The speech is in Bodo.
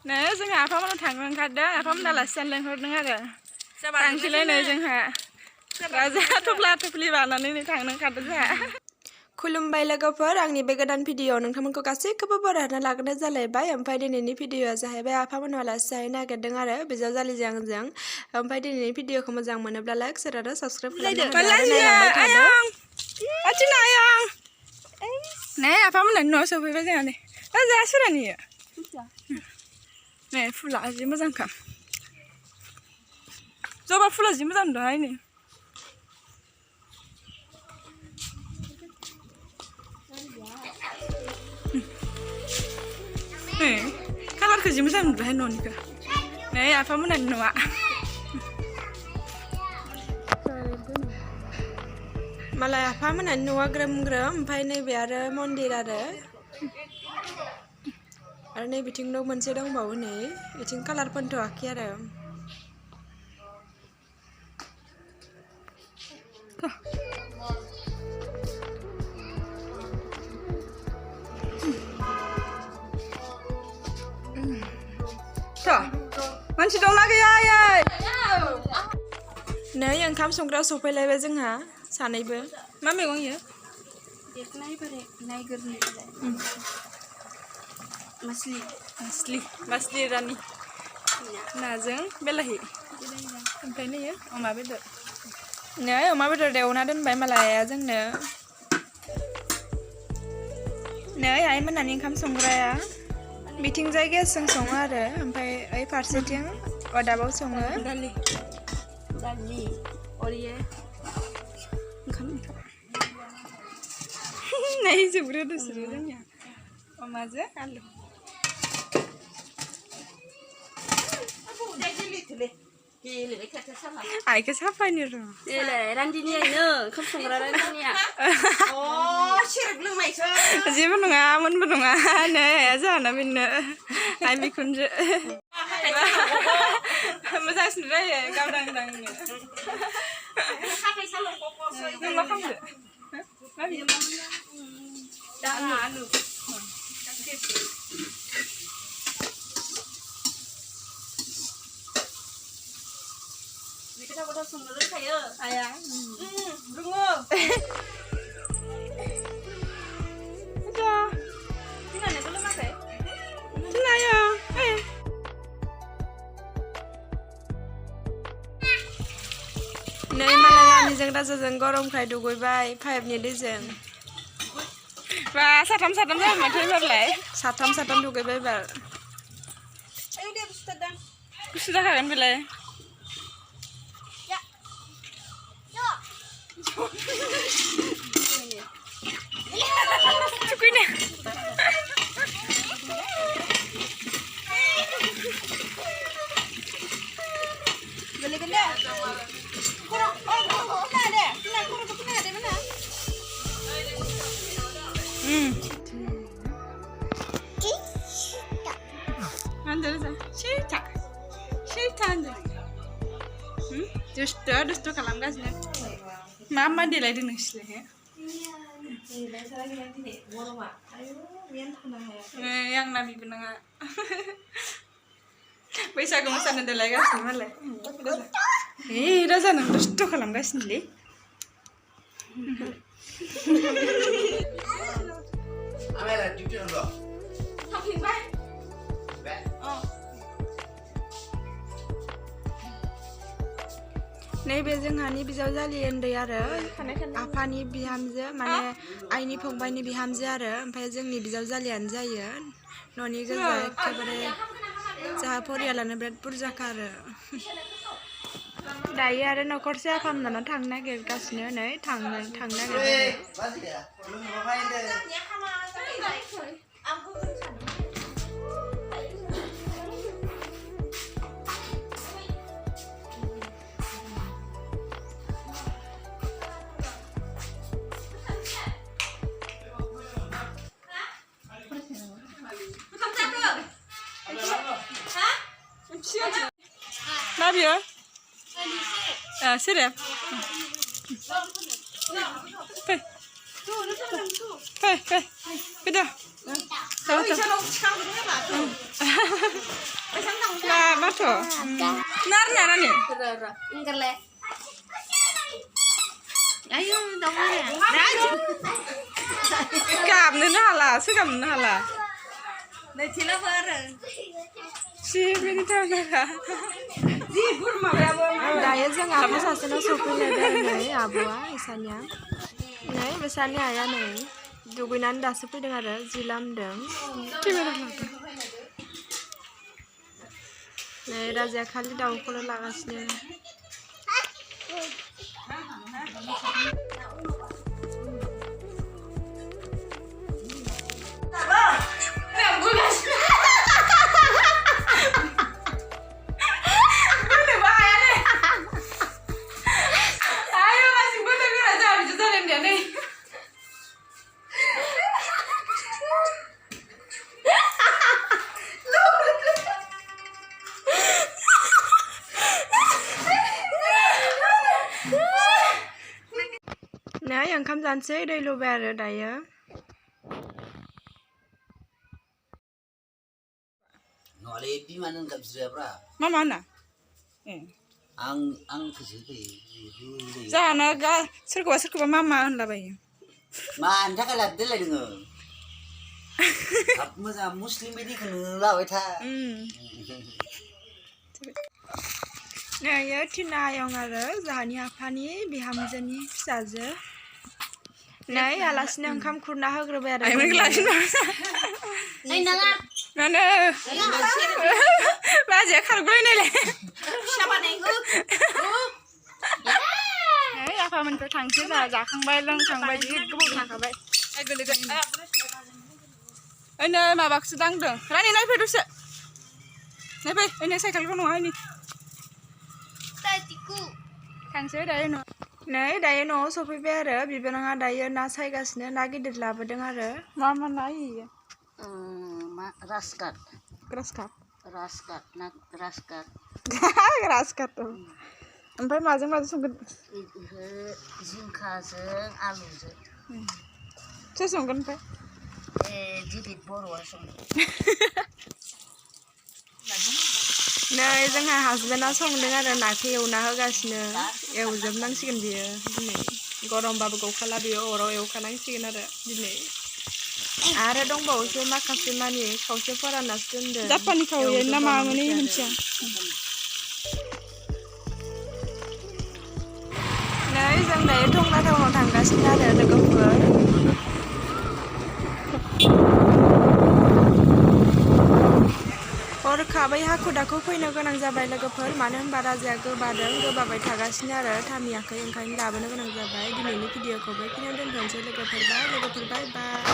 नो जोंहा आफामोनाव थांनो ओंखारदों आफामोना आलासि जानो लिंहरदों आरो थांसैलायनो जोंहा राजा थफ्ला थफ्लि बानानै थांनो ओंखारदों जोंहा खुलुमबाय लोगोफोर आंनि बे गोदान भिडिअ नोंथांमोनखौ गासैखौबो बरायना लाग्रोनाय जालायबाय ओमफ्राय दिनैनि भिडिअआ जाहैबाय आफामोनाव आलासि जाहैनो नागिरदों आरो बिजावजालिजों आंजों ओमफ्राय दिनैनि भिडिअखौ मोजां मोनोब्ला लाइक शेयार आरो साबस्क्राइब खालामनो नायलांबाय थादो आथिं आयं नै आफामोननि न'आव सफैबाय जोंहा नै जाया सोरानि नै फुला जि मोजांखा जबा फुला जि मोजां नुदोंहाय नै कालारखौ जि मोजां नुदोंहाय न'निखौ नै आफामोननि न'आ मालाय आफामोननि न'आ ग्रोम ग्रोम ओमफ्राय नैबे आरो मन्दिर आरो नै बिथिं न' मोनसे दंबावो नै बिथिं कालार फोनथ'वाखै आरो मानसि दंना गैया नै ओंखाम संग्रायाव सफैलायबाय जोंहा सानैबो मा मैगं इयो मासलि रानि नाजों बेलाहि ओमफ्राय नै अमा बेदर नै अमा बेदर एवना दोनबाय मालाया जोंनो नै आइमोनहानि ओंखाम संग्राया बिथिंजाय गेसजों सङो आरो ओमफ्राय ओइ फारसेथिं अदाबाव सङो दालि अरिये ओंखाम नै जोबग्रोदोसो जोंनिया अमाजों आलु आइखौ साफायनो र' रान्दिनियानो ओंखाम संग्रा रान्दिनिया जेबो नङा मोनबो नङा नै जाहाना बेनो आइ बिखुनजो मोजांसिन जायो गावदां गावदांनो नों मा खालामदो आलु गोथाव संनो रोंखायो आया रोङो टिनानोबो लोङाखै टिनायो नै मालाय रानिजों राजाजों गरमखाय दुगैबाय पाइपनि दैजों बा साथाम जाबाय माथो एबारलाय साथाम दुगैबाय एबार गुसु जाखागोन बेलाय थुखैनो दुस्त खालामगासिनो मा देलायदों नोंसोरलाय आंना बेबो नङा बैसागु मोसानो देलायगासिनो मालाय राजा नों दुस्त खालामगासिनोलै नैबे जोंहानि बिजावजालि उन्दै आरो आफानि बिहामजो माने आइनि फंबायनि बिहामजो आरो ओमफ्राय जोंनि बिजावजालियानो जायो न'नि गोजा एखेबारे जोंहा परियालानो बिराद बुरजाखा आरो दायो आरो न'खरसे आफामोनाव थांनो नागिरगासिनो नै थांनो नागिरगासिनो मा बियो सेरेब फै फै फै फैदो to. Nar nara nih. Ingkerle. Ayo, dong ya. Gap nih hala, segam nih hala. Nih cina bareng. Si ini tahu gak? Ji, burma ya Daya जों आब' सासेनाव सफैलायबाय नै आब'आ इसानिया नै बेसानि आइया नै दुगैनानै दासो फैदों आरो जि लामदों नै राजाया खालि दाउखौल' लागासिनो Nah, yang kam जानोसै दै लुबाय आरो दायो Nolai di mana enggak bisa berapa? मा mana? Ang kesini. Jangan agak soरखौबा mama होनलाबायो Ma anda kalau ada lagi dengar. Apa masa Muslim ini kenal weta? Nah, ya Tina yang ada Zahani Apani bihamzani fisajo. Nah, alasnya oंखाम खुरना होग्रोबाय आरो आइ मोनलासिनो Ay nanga. Mana? Baja खारगुलायनायलाय Siapa nenggu? Hey, apa मोनखौ थांसै जा जाखांबाय लोंखांबाय जि गोबाव थाखाबाय आइ गोलैगोन ओइनो माबाखौसो दांदों रानि नायफै दसे नायफै ओइनो साइकेलखौ नङा ओइनि Tatiku. थांसै दायो न' नै दायो न'आव सफैबाय आरो बिबोनाङा दायो ना सायगासिनो ना गिदिर लाबोदों आरो मा ना इयो Raskat. ग्रासकाट Nak raskat. ग्रासकाट ओमफ्राय माजों संगोन Jingkazeng aluzeng. सोर संगोन ओमफ्राय Jibit borwa संगोन. नै जोंहा हासबेन्डआ संदों आरो नाखौ एवना होगासिनो एवजोबनांसिगोन बियो दिनै गरमबाबो गखाला बियो अराव एवखानांसिगोन आरो दिनै आरो दंबावोसो माखासे मानि खावसे फोराननासो दोनदों जापानि खावै ना मामोन इ मोनसेया नै जों दायो टंला टाउनाव थांगासिनो आरो लोगोफोर हरखाबै हाखु दाखु फैनो गोनां जाबाय लोगोफोर मानो होनबा राजाया गोबाबाय थागासिनो आरो थामियाखै ओंखायनो लाबोनो गोनां जाबाय दिनैनि भिडिअखौ बेखिनियाव दोनथ'नोसै लोगोफोर बाय बाय